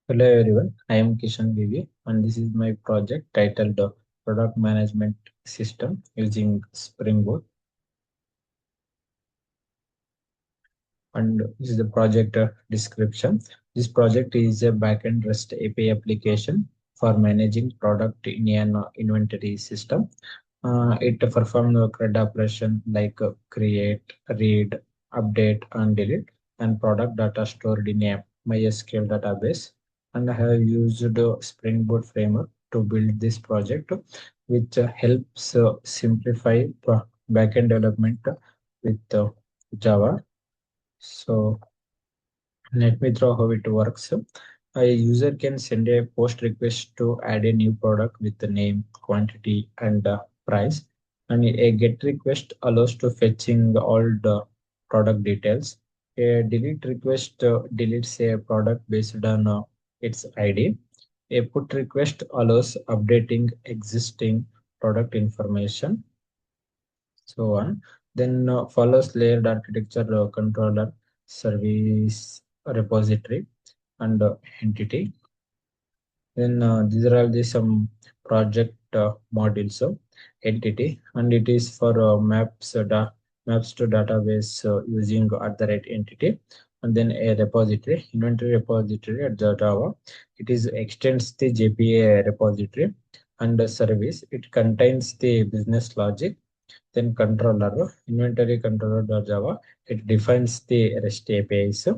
Hello everyone, I am Kishan Vivi and this is my project titled Product Management System using Springboot, and this is the project description. This project is a backend REST API application for managing product in an inventory system. It performs a CRUD operation like create, read, update, and delete, and product data stored in a MySQL database. And I have used Spring Boot framework to build this project, which helps simplify backend development with Java. So let me throw how it works. A user can send a post request to add a new product with the name, quantity, and price. And a get request allows to fetching all the product details. A delete request deletes a product based on its ID. A put request allows updating existing product information, so on. Then follows layered architecture controller, service repository, and entity. Then these are all the some project modules. So entity, and it is for maps to database using at the right entity. And then a repository, inventory repository at the Java. It is extends the JPA repository. And the service, it contains the business logic. Then controller, inventory controller.java, it defines the REST APIs.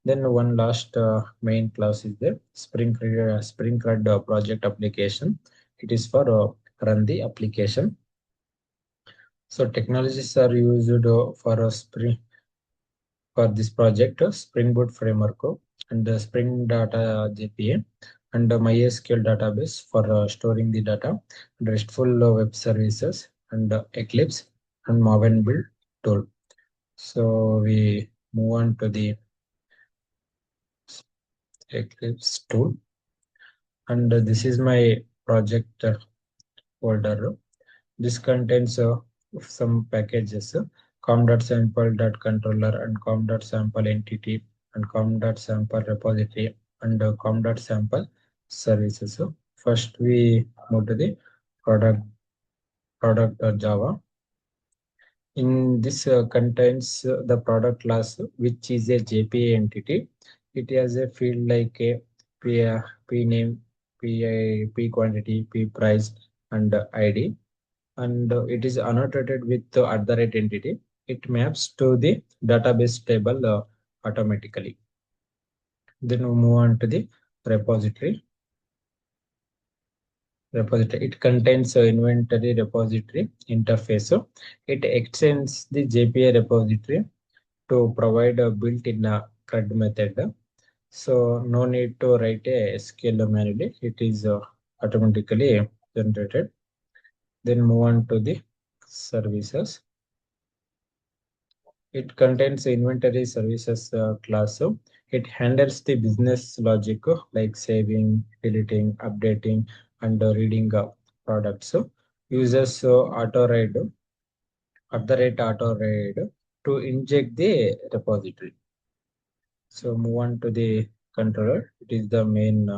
Then one last main class is the Spring CRUD project application. It is for run the application. So technologies are used for this project, Spring Boot framework and the Spring Data JPA and the MySQL database for storing the data, RESTful web services, and Eclipse and Maven build tool. So we move on to the Eclipse tool, and this is my project folder. This contains some packages, com.sample.controller and com.sample entity and com.sample repository and com.sample services. So first we move to the product product.java. In this contains the product class, which is a JPA entity. It has a field like a P name, P quantity, P price, and ID. And it is annotated with the at the right entity. It maps to the database table automatically. Then we move on to the repository. It contains inventory repository interface. So it extends the JPA repository to provide a built-in CRUD method. So no need to write a SQL manually. It is automatically generated. Then move on to the services. It contains inventory services class. So it handles the business logic like saving, deleting, updating, and reading products. So uses auto read to inject the repository. So move on to the controller. It is the main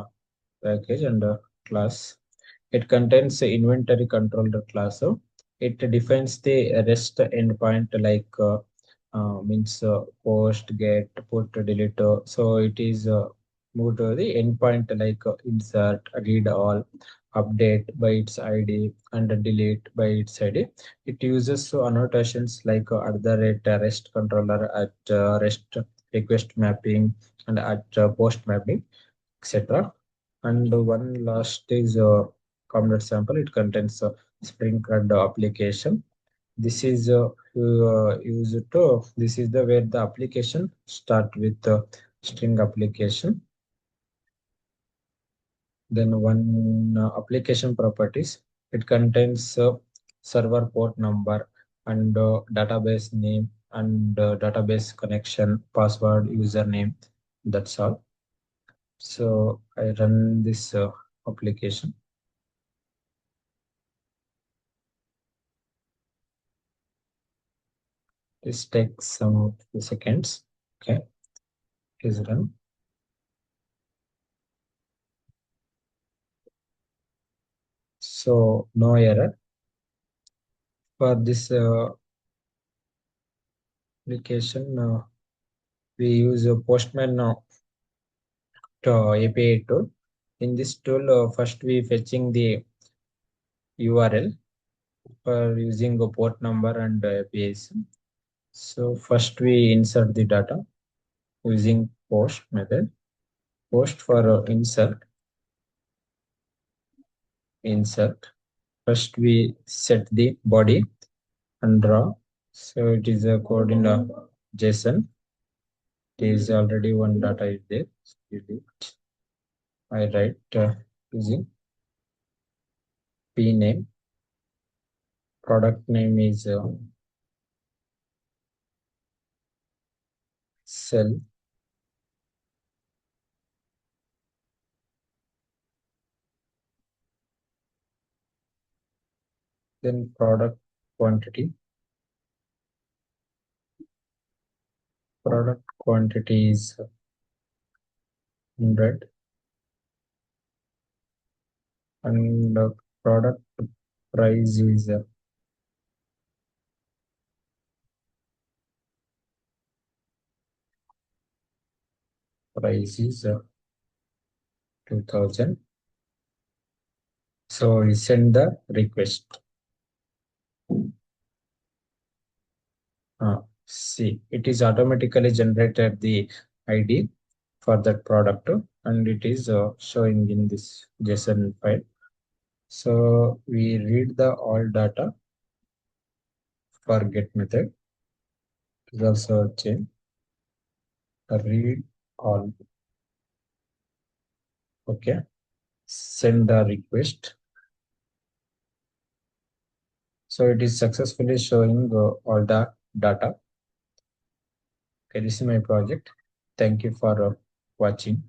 package and class. It contains the inventory controller class. So it defines the REST endpoint like means post, get, put, delete. So it is moved to the endpoint like insert, read all, update by its ID, and delete by its ID. It uses annotations like at the rate REST controller, at REST request mapping, and at post mapping, etc. And one last is component sample. It contains Spring CRUD application. This is used to this is the where the application start with the string application. Then one application properties. It contains server port number and database name and database connection, password, username. That's all. So I run this application. This takes some few seconds. Okay, is run. So no error. For this application, we use a Postman API tool. In this tool, first we fetching the URL for using a port number and APIs. So first we insert the data using post method. Post for insert. First we set the body and draw. So it is a code in JSON. It is already one data is there. Delete. I write using p name. Product name is cell. Then product quantity. Product quantity is 100 and product price is price is 2000. So we send the request. See, it is automatically generated the ID for that product and it is showing in this JSON file. So we read the all data for get method. It is also change read all. Okay, send the request. So it is successfully showing all the data. Okay, this is my project. Thank you for watching.